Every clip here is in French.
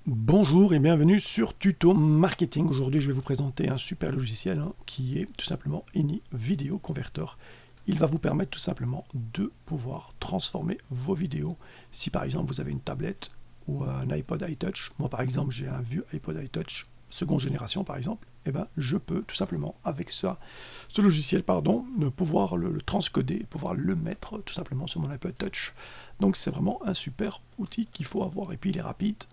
Bonjour et bienvenue sur Tuto Marketing. Aujourd'hui, je vais vous présenter un super logiciel qui est tout simplement Any Video Converter. Il va vous permettre tout simplement de pouvoir transformer vos vidéos. Si par exemple vous avez une tablette ou un iPod iTouch, moi par exemple j'ai un vieux iPod iTouch seconde génération par exemple, et ben je peux tout simplement avec ça, ce logiciel pouvoir le transcoder, pouvoir le mettre tout simplement sur mon iPod Touch. Donc c'est vraiment un super outil qu'il faut avoir et puis il est rapide.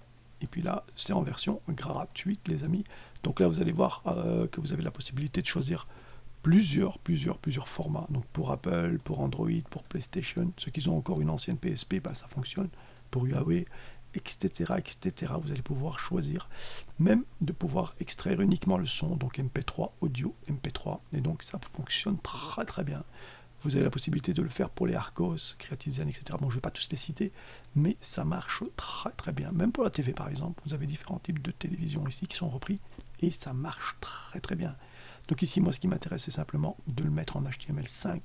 Et puis là, c'est en version gratuite, les amis. Donc là, vous allez voir que vous avez la possibilité de choisir plusieurs formats. Donc pour Apple, pour Android, pour PlayStation. Ceux qui ont encore une ancienne PSP, bah, ça fonctionne. Pour Huawei, etc., etc. Vous allez pouvoir choisir. Même de pouvoir extraire uniquement le son. Donc MP3, audio MP3. Et donc ça fonctionne très bien. Vous avez la possibilité de le faire pour les Arcos, Creative Zen, etc. Bon, je ne vais pas tous les citer, mais ça marche très bien. Même pour la TV, par exemple, vous avez différents types de télévision ici qui sont repris, et ça marche très bien. Donc ici, moi, ce qui m'intéresse, c'est simplement de le mettre en HTML5.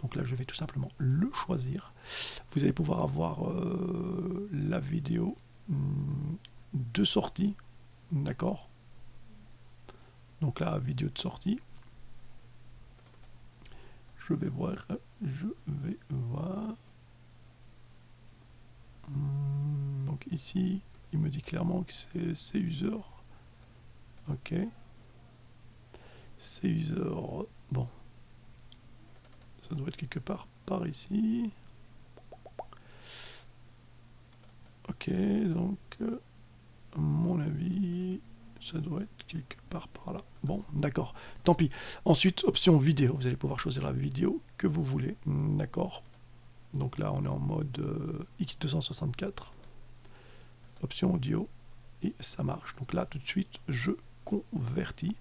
Donc là, je vais tout simplement le choisir. Vous allez pouvoir avoir la vidéo de sortie, d'accord. Donc là, vidéo de sortie. Je vais voir. Donc ici, il me dit clairement que c'est user. Ok. C'est user. Bon. Ça doit être quelque part par ici. Ok, donc à mon avis, ça doit être quelque part par là. Bon, d'accord. Tant pis. Ensuite, option vidéo. Vous allez pouvoir choisir la vidéo que vous voulez. D'accord. Donc là, on est en mode X264. Option audio. Et ça marche. Donc là, tout de suite, je convertis.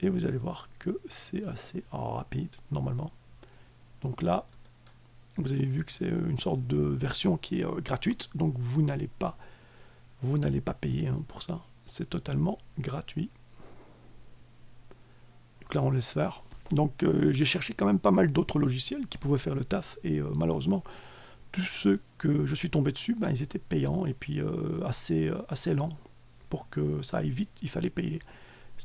Et vous allez voir que c'est assez rapide, normalement. Donc là, vous avez vu que c'est une sorte de version qui est gratuite. Donc vous n'allez pas payer pour ça. C'est totalement gratuit. Donc là, on laisse faire. Donc j'ai cherché quand même pas mal d'autres logiciels qui pouvaient faire le taf. Et malheureusement, tous ceux que je suis tombé dessus, ben, ils étaient payants et puis assez lents. Pour que ça aille vite, il fallait payer.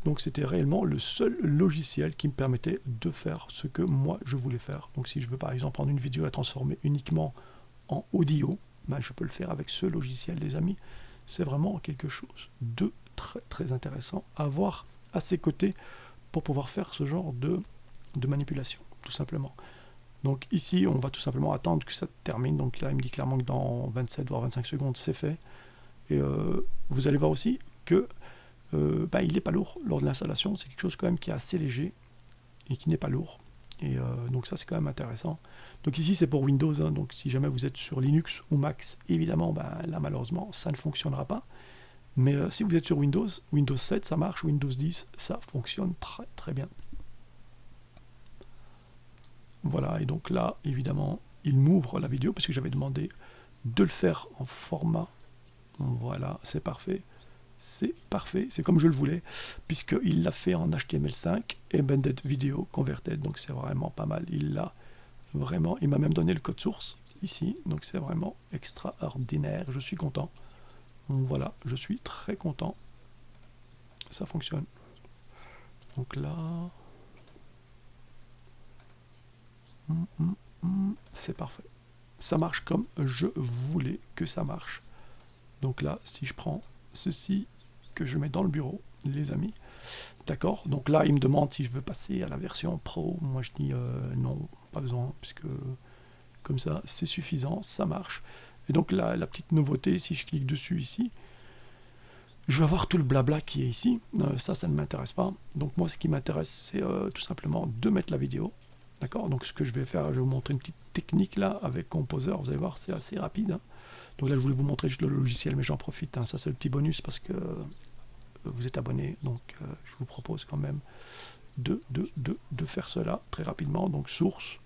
Donc c'était réellement le seul logiciel qui me permettait de faire ce que moi je voulais faire. Donc si je veux par exemple prendre une vidéo et la transformer uniquement en audio, ben, je peux le faire avec ce logiciel, les amis. C'est vraiment quelque chose de très intéressant à avoir à ses côtés pour pouvoir faire ce genre de manipulation, tout simplement. Donc ici, on va tout simplement attendre que ça termine. Donc là, il me dit clairement que dans 27 voire 25 secondes, c'est fait. Et vous allez voir aussi que bah, il n'est pas lourd lors de l'installation. C'est quelque chose quand même qui est assez léger et qui n'est pas lourd. Et donc ça, c'est quand même intéressant. Donc ici, c'est pour Windows. Donc si jamais vous êtes sur Linux ou Mac, évidemment, bah, là, malheureusement, ça ne fonctionnera pas. Mais si vous êtes sur Windows, Windows 7, ça marche. Windows 10, ça fonctionne très bien. Voilà, et donc là, évidemment, il m'ouvre la vidéo, parce que j'avais demandé de le faire en format. Voilà, c'est parfait. C'est parfait, c'est comme je le voulais, puisqu'il l'a fait en HTML5, Embedded Video Converted, donc c'est vraiment pas mal. Il l'a vraiment, il m'a même donné le code source ici, donc c'est vraiment extraordinaire, je suis content. Voilà, je suis très content. Ça fonctionne. Donc là... c'est parfait. Ça marche comme je voulais que ça marche. Donc là, si je prends ceci que je mets dans le bureau, les amis, d'accord. Donc là, il me demande si je veux passer à la version pro. Moi, je dis non, pas besoin, puisque comme ça, c'est suffisant, ça marche. Et donc là, la petite nouveauté, si je clique dessus ici, je vais avoir tout le blabla qui est ici. Ça ne m'intéresse pas. Donc moi, ce qui m'intéresse, c'est tout simplement de mettre la vidéo. D'accord. Donc ce que je vais faire, je vais vous montrer une petite technique là avec Composer. Vous allez voir, c'est assez rapide. Donc là, je voulais vous montrer juste le logiciel, mais j'en profite. Ça, c'est le petit bonus parce que vous êtes abonné. Donc je vous propose quand même de faire cela très rapidement. Donc source,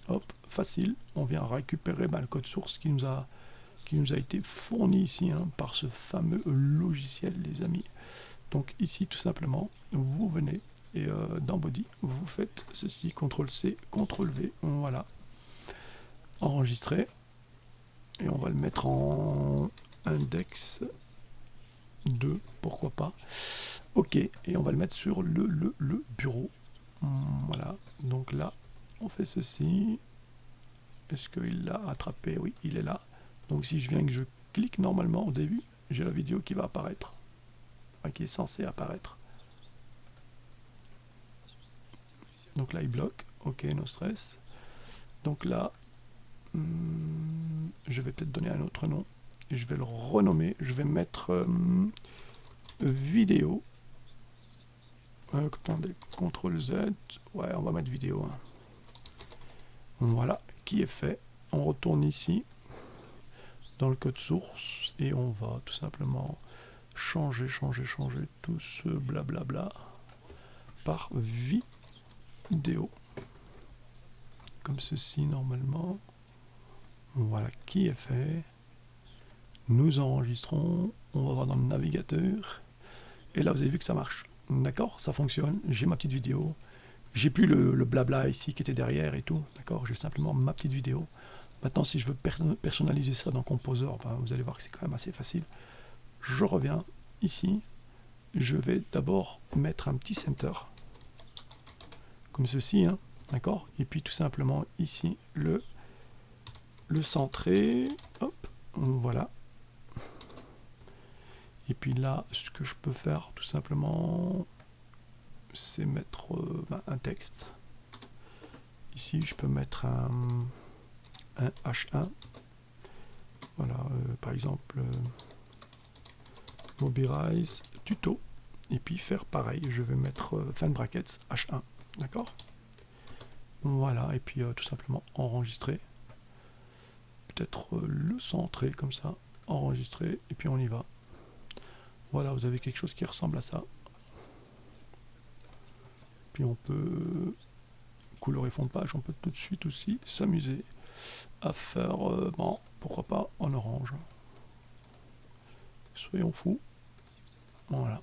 hop, facile. On vient récupérer le code source qui nous a été fourni ici par ce fameux logiciel, les amis. Donc ici, tout simplement, vous venez et dans Body, vous faites ceci, CTRL-C, CTRL-V, voilà, enregistrer, et on va le mettre en index, 2, pourquoi pas. Ok, et on va le mettre sur le bureau. Voilà, donc là, on fait ceci. Est-ce qu'il l'a attrapé? Oui, il est là. Donc si je viens que je clique normalement au début, j'ai la vidéo qui va apparaître. Enfin, qui est censée apparaître. Donc là, il bloque. Ok, no stress. Donc là, je vais peut-être donner un autre nom. Et je vais le renommer. Je vais mettre vidéo. Attendez, CTRL Z. Ouais, on va mettre vidéo. Hein. Voilà, qui est fait. On retourne ici, dans le code source, et on va tout simplement changer tout ce blablabla par vidéo. Comme ceci, normalement. Voilà, qui est fait. Nous enregistrons. On va voir dans le navigateur. Et là, vous avez vu que ça marche. D'accord, ça fonctionne. J'ai ma petite vidéo. J'ai plus le blabla ici qui était derrière et tout. D'accord, j'ai simplement ma petite vidéo. Maintenant, si je veux personnaliser ça dans Composer, ben, vous allez voir que c'est quand même assez facile. Je reviens ici. Je vais d'abord mettre un petit center. Comme ceci. Hein, d'accord. Et puis tout simplement ici, le centrer. Hop, voilà. Et puis là, ce que je peux faire tout simplement, c'est mettre un texte. Ici, je peux mettre un H1. Voilà, par exemple, Mobilize tuto. Et puis faire pareil, je vais mettre fin de brackets H1. D'accord? Voilà, et puis tout simplement enregistrer. Peut-être le centrer comme ça. Enregistrer, et puis on y va. Voilà, vous avez quelque chose qui ressemble à ça. Puis on peut colorer fond de page, on peut tout de suite aussi s'amuser à faire, bon, pourquoi pas en orange. Soyons fous. Voilà.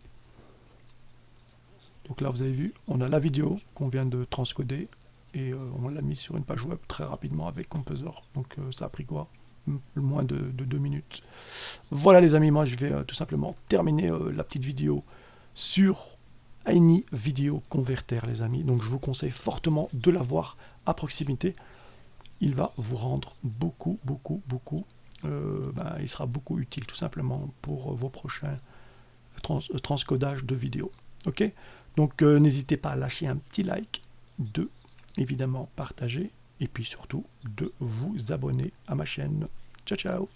Donc là, vous avez vu, on a la vidéo qu'on vient de transcoder et on l'a mis sur une page web très rapidement avec Composer. Donc ça a pris quoi? Moins de 2 minutes. Voilà les amis, moi je vais tout simplement terminer la petite vidéo sur Ini Video Converter les amis. Donc je vous conseille fortement de l'avoir à proximité. Il va vous rendre beaucoup. Il sera beaucoup utile tout simplement pour vos prochains transcodages de vidéos. Ok, donc n'hésitez pas à lâcher un petit like, de évidemment partager et puis surtout de vous abonner à ma chaîne. Ciao ciao.